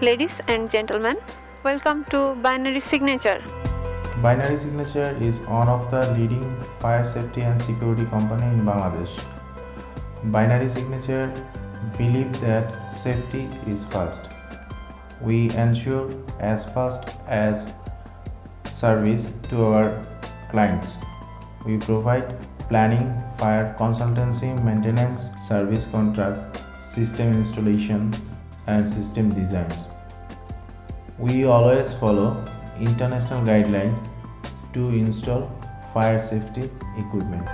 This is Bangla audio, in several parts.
Ladies and gentlemen, welcome to Binary Signature. Binary Signature is one of the leading fire safety and security company in Bangladesh. Binary Signature believe that safety is first. We ensure as fast as service to our clients. We provide planning, fire consultancy, maintenance, service contract, system installation, and system designs. We always follow international guidelines to install fire safety equipment.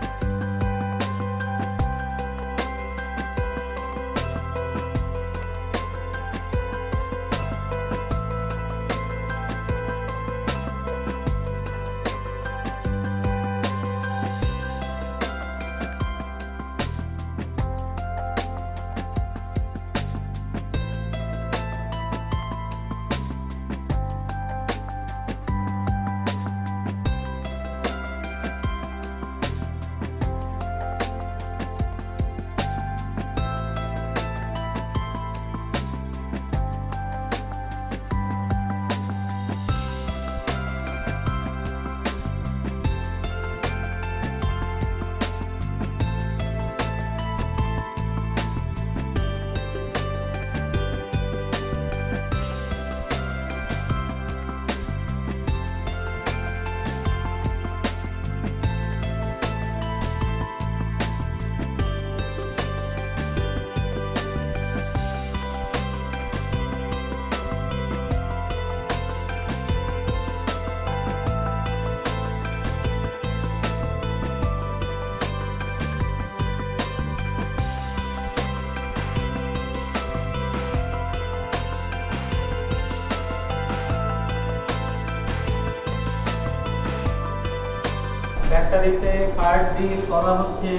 ফ্যাক্টরিতে ফায়ার ড্রিল করা হচ্ছে।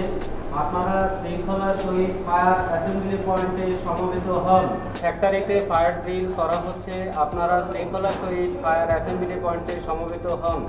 আপনারা শৃঙ্খলার সহিত ফায়ার অ্যাসেম্বলি পয়েন্টে সমবেত হন। ফ্যাক্টরিতে ফায়ার ড্রিল করা হচ্ছে। আপনারা শৃঙ্খলার সহিত ফায়ার অ্যাসেম্বলি পয়েন্টে সমবেত হন।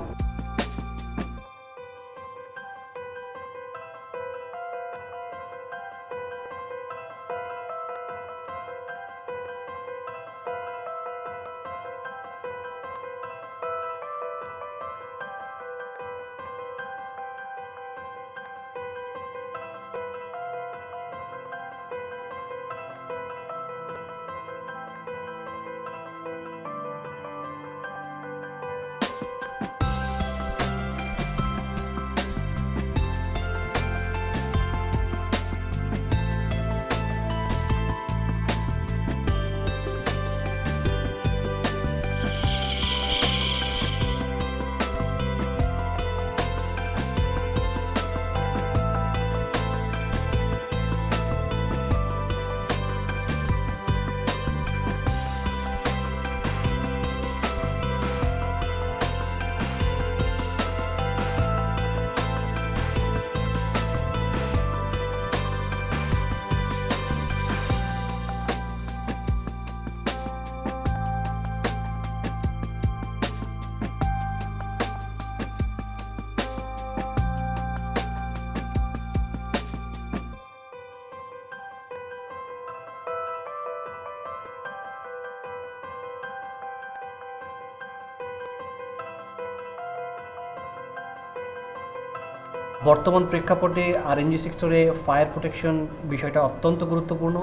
বর্তমান প্রেক্ষাপটে আরএনজি সেক্টরে ফায়ার প্রোটেকশন বিষয়টা অত্যন্ত গুরুত্বপূর্ণ।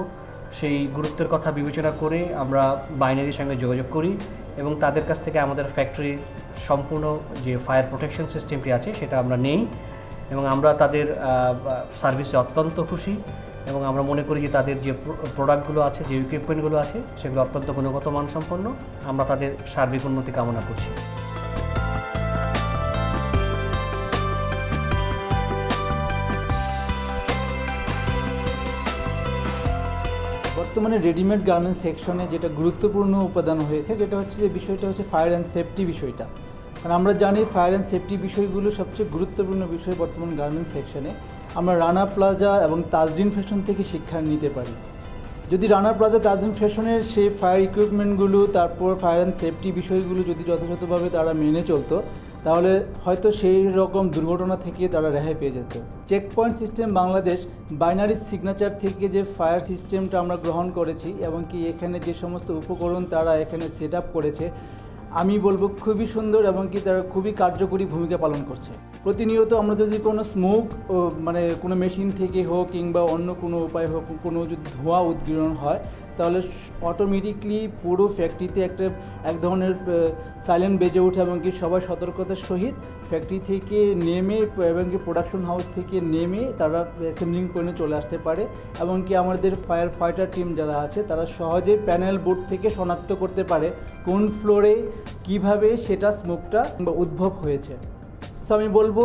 সেই গুরুত্বের কথা বিবেচনা করে আমরা বাইনারির সঙ্গে যোগাযোগ করি এবং তাদের কাছ থেকে আমাদের ফ্যাক্টরির সম্পূর্ণ যে ফায়ার প্রোটেকশন সিস্টেমটি আছে সেটা আমরা নেই এবং আমরা তাদের সার্ভিসে অত্যন্ত খুশি এবং আমরা মনে করি যে তাদের যে প্রোডাক্টগুলো আছে, যে ইকুইপমেন্টগুলো আছে সেগুলো অত্যন্ত গুণগত মানসম্পন্ন। আমরা তাদের সার্বিক উন্নতি কামনা করছি। বর্তমানে রেডিমেড গার্মেন্টস সেকশনে যেটা গুরুত্বপূর্ণ উপাদান হয়েছে যেটা হচ্ছে যে বিষয়টা হচ্ছে ফায়ার অ্যান্ড সেফটি বিষয়টা। কারণ আমরা জানি ফায়ার অ্যান্ড সেফটি বিষয়গুলো সবচেয়ে গুরুত্বপূর্ণ বিষয় বর্তমান গার্মেন্টস সেকশনে। আমরা রানা প্লাজা এবং তাজরিন ফ্যাশন থেকে শিক্ষা নিতে পারি। যদি রানা প্লাজা তাজরিন ফ্যাশনের সেই ফায়ার ইকুইপমেন্টগুলো তারপর ফায়ার অ্যান্ড সেফটি বিষয়গুলো যদি যথাযথভাবে তারা মেনে চলতো তাহলে হয়তো সেই রকম দুর্ঘটনা থেকে তারা রেহাই পেয়ে যেত। Check point system Bangladesh binary signature থেকে যে ফায়ার সিস্টেমটা আমরা গ্রহণ করেছি এবং কি এখানে যে সমস্ত উপকরণ তারা এখানে সেট আপ করেছে, আমি বলবো খুবই সুন্দর এবং কি তারা খুবই কার্যকরী ভূমিকা পালন করছে। প্রতিনিয়ত আমরা যদি কোনো স্মোক মানে কোনো মেশিন থেকে হোক কিংবা অন্য কোনো উপায় হোক কোনো যদি ধোঁয়া উদ্গীরণ হয়, তাহলে অটোমেটিকলি পুরো ফ্যাক্টরিতে এক ধরনের সাইলেন্ট বেজে ওঠে এবং কি সবাই সতর্কতার সহিত ফ্যাক্টরি থেকে নেমে এবং কি প্রোডাকশন হাউস থেকে নেমে তারা অ্যাসেম্বলিং পয়েন্টে চলে আসতে পারে এবং কি আমাদের ফায়ার ফাইটার টিম যারা আছে তারা সহজে প্যানেল বোর্ড থেকে শনাক্ত করতে পারে কোন ফ্লোরে কিভাবে সেটা স্মোকটা উদ্ভব হয়েছে। সো আমি বলবো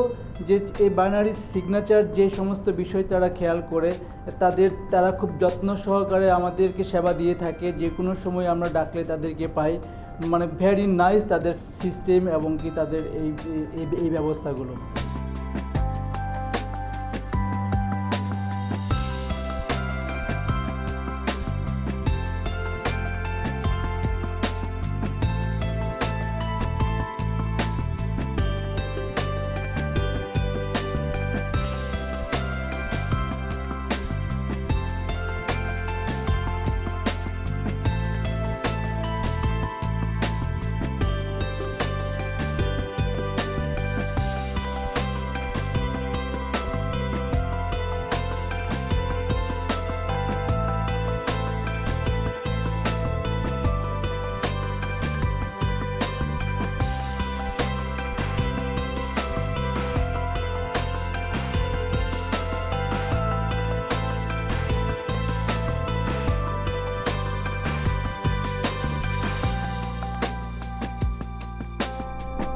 যে এই বাইনারি সিগনেচার যে সমস্ত বিষয় তারা খেয়াল করে তারা খুব যত্ন সহকারে আমাদেরকে সেবা দিয়ে থাকে। যে কোনো সময় আমরা ডাকলে তাদেরকে পাই, মানে ভেরি নাইস তাদের সিস্টেম এবং কি তাদের এই ব্যবস্থাগুলো।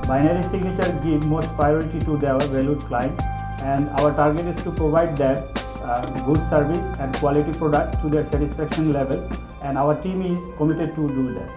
Binary signature give most priority to their valued client, and our target is to provide them good service and quality product to their satisfaction level, and our team is committed to do that.